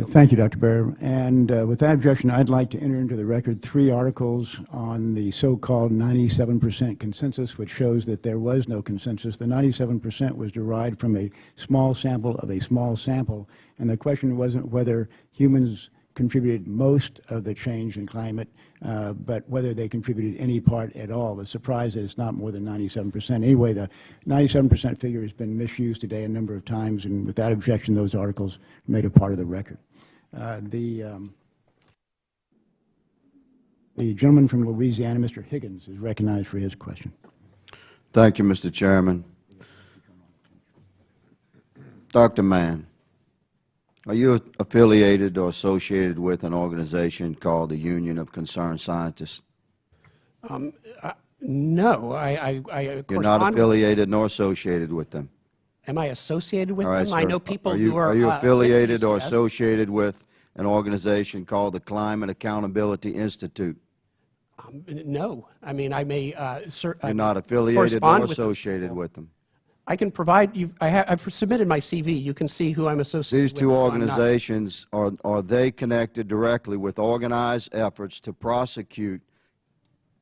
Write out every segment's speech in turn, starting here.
Thank you, Dr. Baer. And with that objection, I'd like to enter into the record 3 articles on the so-called 97% consensus, which shows that there was no consensus. The 97% was derived from a small sample of a small sample, and the question wasn't whether humans contributed most of the change in climate, but whether they contributed any part at all. The surprise is it's not more than 97%. Anyway, the 97% figure has been misused today a number of times, and without objection, those articles are made a part of the record. The gentleman from Louisiana, Mr. Higgins, is recognized for his question. Thank you, Mr. Chairman. Dr. Mann, are you affiliated or associated with an organization called the Union of Concerned Scientists? No, I You're not affiliated nor associated with them. Am I associated with All them? right, I sir. know people who are. Are you affiliated or yes. associated with an organization called the Climate Accountability Institute? No, I mean I may. You're not affiliated or associated with them. I can provide you. I've submitted my CV. You can see who I'm associated with. These two organizations, are they connected directly with organized efforts to prosecute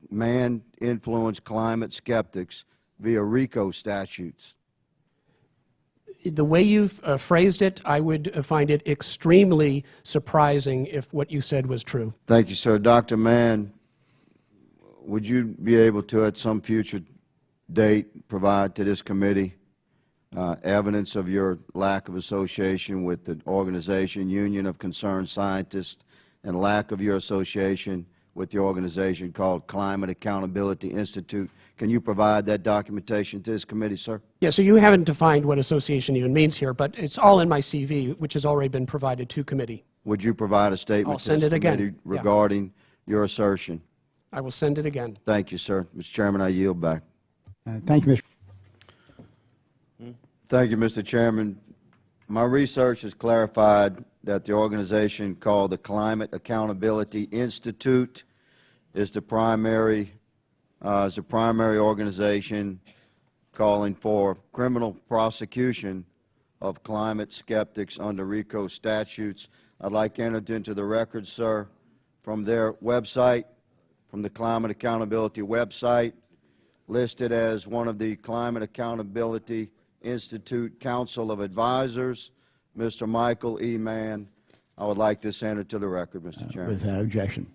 man-influenced climate skeptics via RICO statutes? The way you've phrased it, I would find it extremely surprising if what you said was true. Thank you, sir. Dr. Mann, would you be able to, at some future date, provide to this committee evidence of your lack of association with the organization Union of Concerned Scientists and lack of your association with the organization called Climate Accountability Institute? Can you provide that documentation to this committee, sir? Yeah, so you haven't defined what association even means here, but it's all in my CV, which has already been provided to committee. Would you provide a statement to this committee regarding your assertion? I will send it again. Thank you, sir. Mr. Chairman, I yield back. Thank you, Mr. Thank you, Mr. Chairman. My research has clarified that the organization called the Climate Accountability Institute is the primary organization calling for criminal prosecution of climate skeptics under RICO statutes. I'd like to enter into the record, sir, from their website, from the Climate Accountability website, listed as one of the Climate Accountability Institute Council of Advisors, Mr. Michael E. Mann. I would like this entered to the record, Mr. Chairman. Without objection.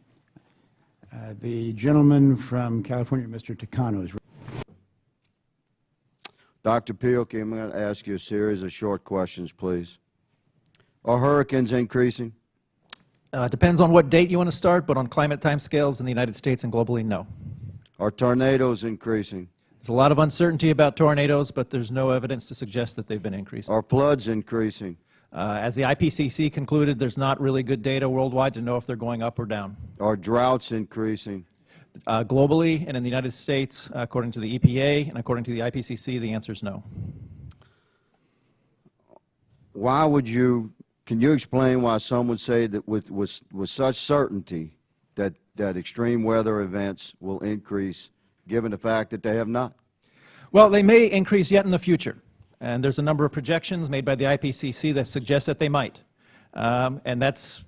The gentleman from California, Mr. Takano, is. Dr. Pielke, I'm going to ask you a series of short questions, please. Are hurricanes increasing? Depends on what date you want to start, but on climate timescales in the United States and globally, no. Are tornadoes increasing? There's a lot of uncertainty about tornadoes, but there's no evidence to suggest that they've been increasing. Are floods increasing? As the IPCC concluded, there's not really good data worldwide to know if they're going up or down. Are droughts increasing? Globally and in the United States, according to the EPA and according to the IPCC, the answer is no. Why would you, can you explain why some would say that with such certainty that extreme weather events will increase, given the fact that they have not? Well, they may increase yet in the future. And there's a number of projections made by the IPCC that suggest that they might. And that's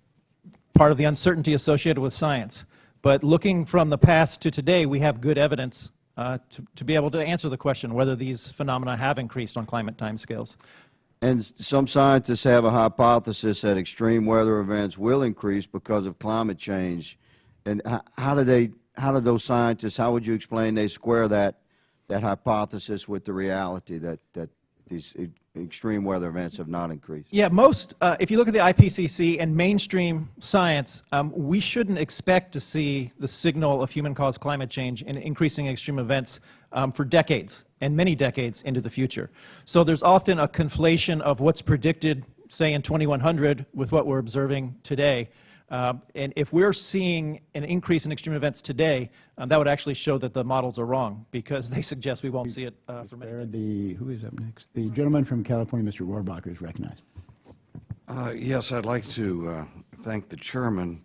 part of the uncertainty associated with science. But looking from the past to today, we have good evidence to be able to answer the question whether these phenomena have increased on climate timescales. And some scientists have a hypothesis that extreme weather events will increase because of climate change. And how do those scientists, how would you explain they square that hypothesis with the reality that these extreme weather events have not increased? Yeah, most, if you look at the IPCC and mainstream science, we shouldn't expect to see the signal of human-caused climate change in increasing extreme events for decades and many decades into the future. So there's often a conflation of what's predicted, say, in 2100 with what we're observing today. And if we're seeing an increase in extreme events today, that would actually show that the models are wrong, because they suggest we won't see it for many. Who is up next? The gentleman from California, Mr. Rohrabacher, is recognized. Yes, I'd like to thank the chairman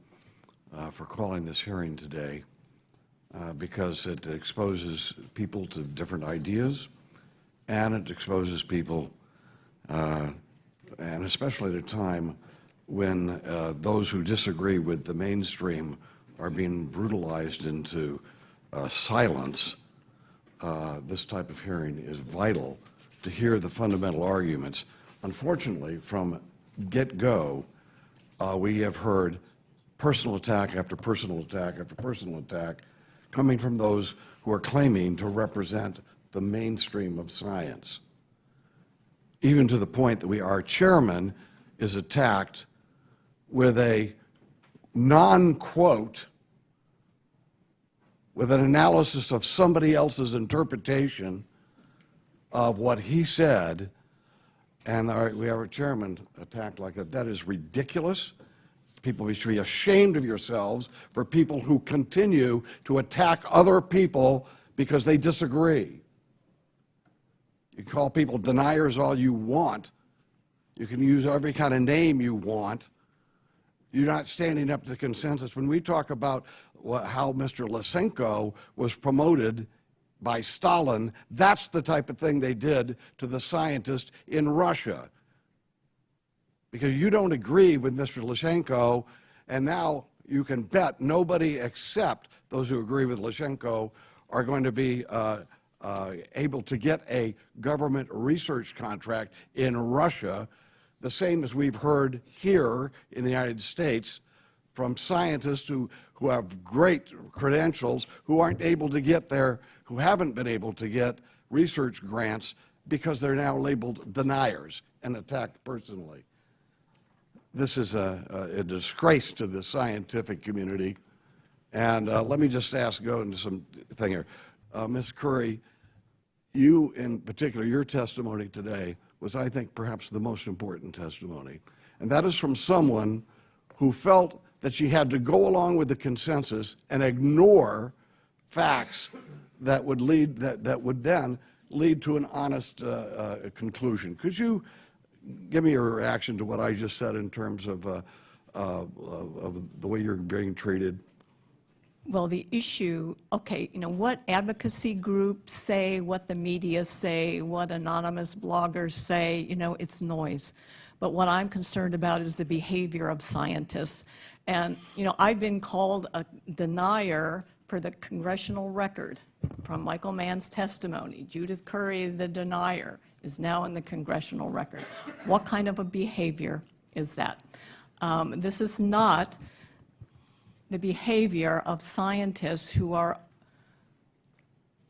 for calling this hearing today, because it exposes people to different ideas, and it exposes people, and especially at a time when those who disagree with the mainstream are being brutalized into silence, this type of hearing is vital to hear the fundamental arguments. Unfortunately, from get-go, we have heard personal attack after personal attack after personal attack coming from those who are claiming to represent the mainstream of science, even to the point that our chairman is attacked with a non-quote, with an analysis of somebody else's interpretation of what he said, and we have our chairman attacked like that. That is ridiculous. People should be ashamed of yourselves for people who continue to attack other people because they disagree. You can call people deniers all you want. You can use every kind of name you want. You're not standing up to the consensus. When we talk about how Mr. Lysenko was promoted by Stalin, that's the type of thing they did to the scientist in Russia. Because you don't agree with Mr. Lysenko, and now you can bet nobody except those who agree with Lysenko are going to be able to get a government research contract in Russia, the same as we've heard here in the United States from scientists who have great credentials who aren't able to get who haven't been able to get research grants because they're now labeled deniers and attacked personally. This is a disgrace to the scientific community. And let me just go into some thing here. Ms. Curry, you in particular, your testimony today was, I think, perhaps the most important testimony. And that is from someone who felt that she had to go along with the consensus and ignore facts that would then lead to an honest conclusion. Could you give me your reaction to what I just said in terms of the way you're being treated? Well, the issue, okay, what advocacy groups say, what the media say, what anonymous bloggers say, it's noise. But what I'm concerned about is the behavior of scientists. And, I've been called a denier for the congressional record from Michael Mann's testimony. Judith Curry, the denier, is now in the congressional record. What kind of a behavior is that? This is not the behavior of scientists who are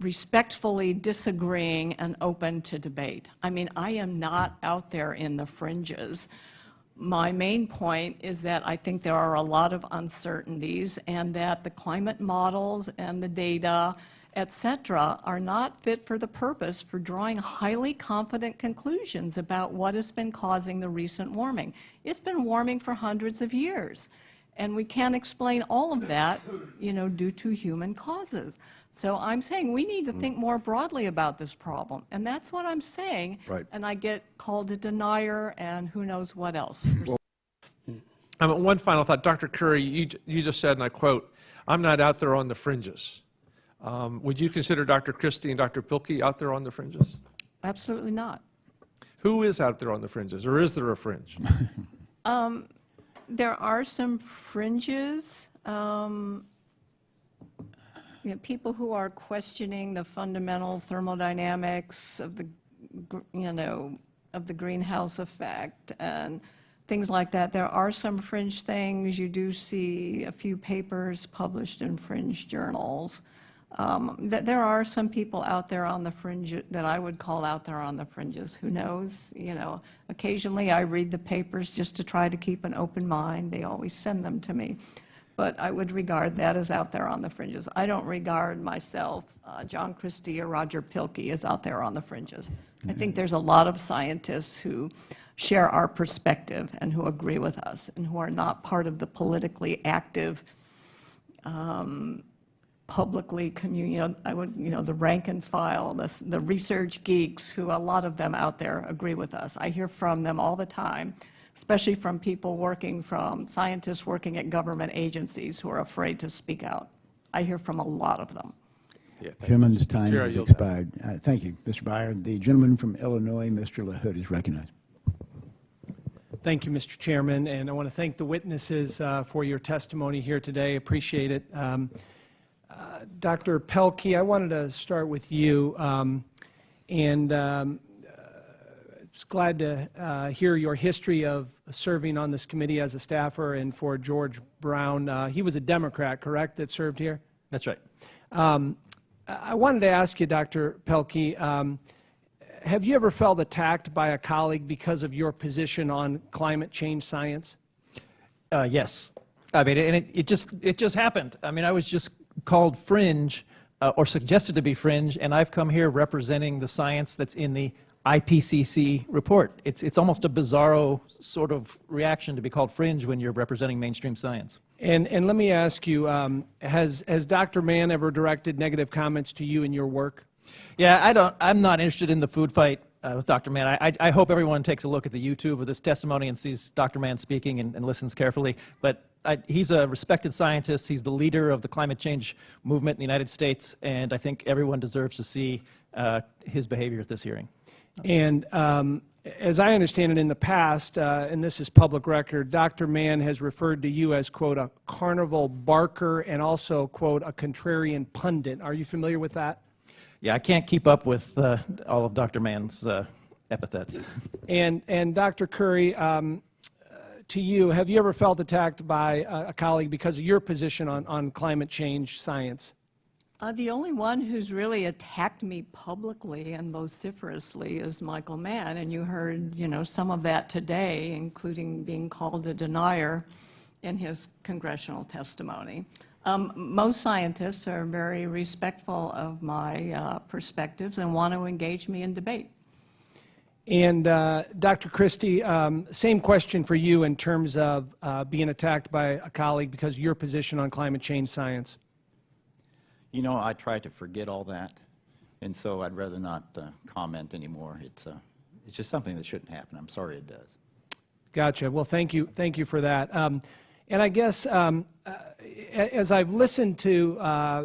respectfully disagreeing and open to debate. I mean, I am not out there in the fringes. My main point is that I think there are a lot of uncertainties and that the climate models and the data, et cetera, are not fit for the purpose for drawing highly confident conclusions about what has been causing the recent warming. It's been warming for hundreds of years. And we can't explain all of that, due to human causes. So I'm saying we need to think more broadly about this problem. And that's what I'm saying. Right. And I get called a denier and who knows what else. One final thought. Dr. Curry, you just said, and I quote, "I'm not out there on the fringes." Would you consider Dr. Christie and Dr. Pilkey out there on the fringes? Absolutely not. Who is out there on the fringes, or is there a fringe? There are some fringes, people who are questioning the fundamental thermodynamics of the, of the greenhouse effect and things like that. There are some fringe things. You do see a few papers published in fringe journals. There are some people out there on the fringe that I would call out there on the fringes. Who knows? Occasionally I read the papers just to try to keep an open mind. They always send them to me. But I would regard that as out there on the fringes. I don't regard myself, John Christie or Roger Pilkey, as out there on the fringes. I think there's a lot of scientists who share our perspective and who agree with us and who are not part of the politically active publicly the rank and file, the research geeks, who a lot of them out there agree with us. I hear from them all the time, especially from scientists working at government agencies who are afraid to speak out. I hear from a lot of them. Yeah, Gentleman's time Chair, I has yield expired. Thank you, Mr. Byer. The gentleman from Illinois, Mr. LaHood, is recognized. Thank Thank you, Mr. Chairman, and I want to thank the witnesses for your testimony here today. Appreciate it. Dr. Pelkey, I wanted to start with you, and was glad to hear your history of serving on this committee as a staffer and for George Brown. He was a Democrat, correct, that served here? That's right. I wanted to ask you, Dr. Pelkey, have you ever felt attacked by a colleague because of your position on climate change science? Yes. I mean, and it just happened. I mean, I was just called fringe or suggested to be fringe, and I've come here representing the science that's in the IPCC report. It's almost a bizarro sort of reaction to be called fringe when you're representing mainstream science. And let me ask you, has Dr. Mann ever directed negative comments to you in your work? Yeah, I'm not interested in the food fight with Dr. Mann. I hope everyone takes a look at the YouTube of this testimony and sees Dr. Mann speaking and listens carefully. But he's a respected scientist. He's the leader of the climate change movement in the United States, and I think everyone deserves to see his behavior at this hearing. And as I understand it in the past, and this is public record, Dr. Mann has referred to you as, quote, a carnival barker and also, quote, a contrarian pundit. Are you familiar with that? Yeah, I can't keep up with all of Dr. Mann's epithets. And Dr. Curry, to you, have you ever felt attacked by a colleague because of your position on climate change science? The only one who's really attacked me publicly and vociferously is Michael Mann, and you heard, some of that today, including being called a denier in his congressional testimony. Most scientists are very respectful of my perspectives and want to engage me in debate. And Dr. Christie, same question for you in terms of being attacked by a colleague because of your position on climate change science. I try to forget all that, and so I'd rather not comment anymore. It's just something that shouldn't happen. I'm sorry it does. Gotcha. Well, thank you for that. And I guess as I've listened to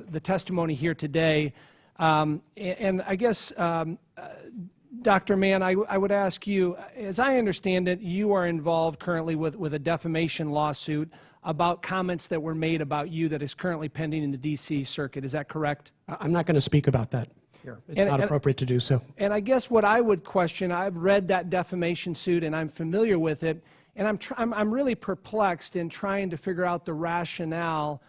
the testimony here today, and I guess, Dr. Mann, I would ask you, as I understand it, you are involved currently with a defamation lawsuit about comments that were made about you that is currently pending in the D.C. Circuit. Is that correct? I'm not going to speak about that here. It's not appropriate to do so. And I guess what I would question, I've read that defamation suit and I'm familiar with it, and I'm really perplexed in trying to figure out the rationale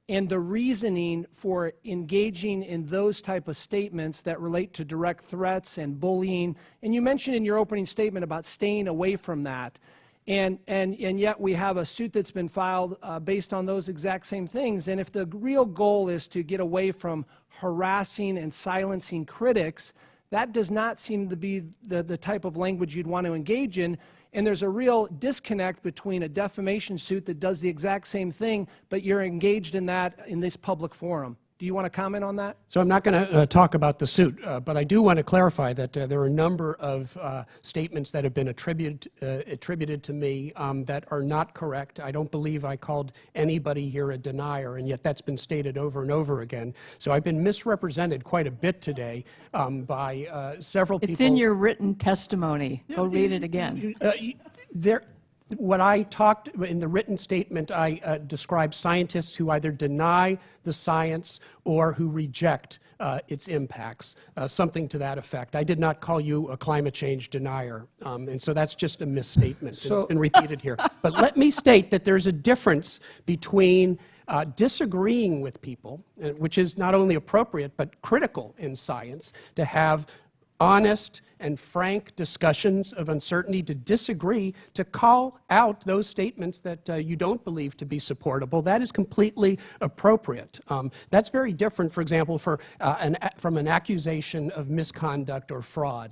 and the reasoning for engaging in those type of statements that relate to direct threats and bullying. And you mentioned in your opening statement about staying away from that. And yet we have a suit that's been filed based on those exact same things. And if the real goal is to get away from harassing and silencing critics, that does not seem to be the type of language you'd want to engage in. And there's a real disconnect between a defamation suit that does the exact same thing, but you're engaged in that in this public forum. Do you want to comment on that? So I'm not going to talk about the suit, but I do want to clarify that there are a number of statements that have been attributed to me that are not correct. I don't believe I called anybody here a denier, and yet that's been stated over and over again. So I've been misrepresented quite a bit today by several people. It's in your written testimony. Go read it again. What I talked in the written statement, I described scientists who either deny the science or who reject its impacts, something to that effect. I did not call you a climate change denier, and so that's just a misstatement. It's been repeated here. But let me state that there's a difference between disagreeing with people, which is not only appropriate but critical in science, to have honest and frank discussions of uncertainty, to disagree, to call out those statements that you don't believe to be supportable. That is completely appropriate. That's very different, for example, from an accusation of misconduct or fraud.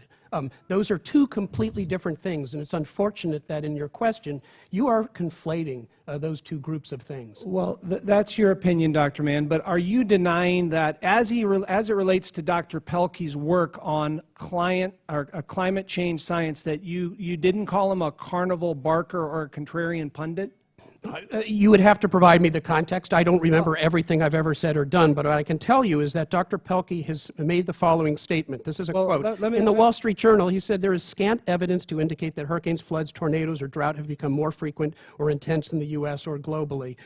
Those are two completely different things, and it's unfortunate that in your question you are conflating those two groups of things. Well, that's your opinion, Dr. Mann, but are you denying that as it relates to Dr. Pelkey's work on climate change science, that you didn't call him a carnival barker or a contrarian pundit? You would have to provide me the context. I don't remember everything I've ever said or done, but what I can tell you is that Dr. Pelkey has made the following statement. This is a Well, quote. let me- In the Wall Street Journal, he said, "There is scant evidence to indicate that hurricanes, floods, tornadoes, or drought have become more frequent or intense in the U.S. or globally."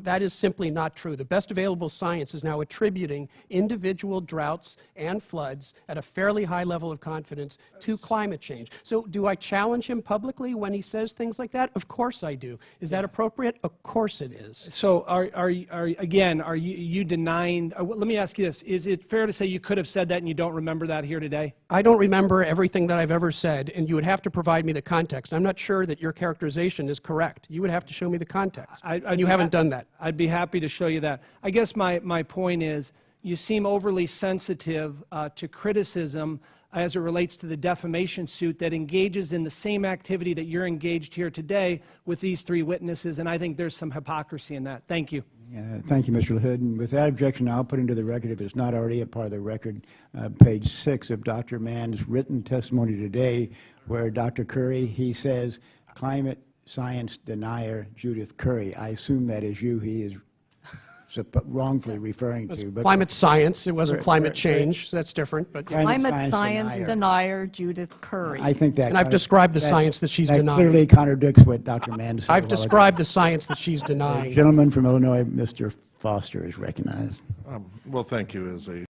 That is simply not true. The best available science is now attributing individual droughts and floods at a fairly high level of confidence to climate change. So do I challenge him publicly when he says things like that? Of course I do. Is that appropriate? Of course it is. So are you denying, let me ask you this, is it fair to say you could have said that and you don't remember that here today? I don't remember everything that I've ever said, and you would have to provide me the context. I'm not sure that your characterization is correct. You would have to show me the context, and you haven't done that. I'd be happy to show you that. I guess my point is, you seem overly sensitive to criticism as it relates to the defamation suit that engages in the same activity that you're engaged here today with these three witnesses, and I think there's some hypocrisy in that. Thank you. Thank you, Mr. LaHood. And with that objection, I'll put into the record, if it's not already a part of the record, page 6 of Dr. Mann's written testimony today, where Dr. Curry, he says, climate science denier Judith Curry. I assume that is you he is wrongfully referring to. But Climate science, it wasn't climate change, so that's different. But Climate science denier Judith Curry. I think that. And I've described the science that she's denying. That clearly contradicts what Dr. Mann said. I've described the science that she's denying. The gentleman from Illinois, Mr. Foster, is recognized. Well, thank you. As a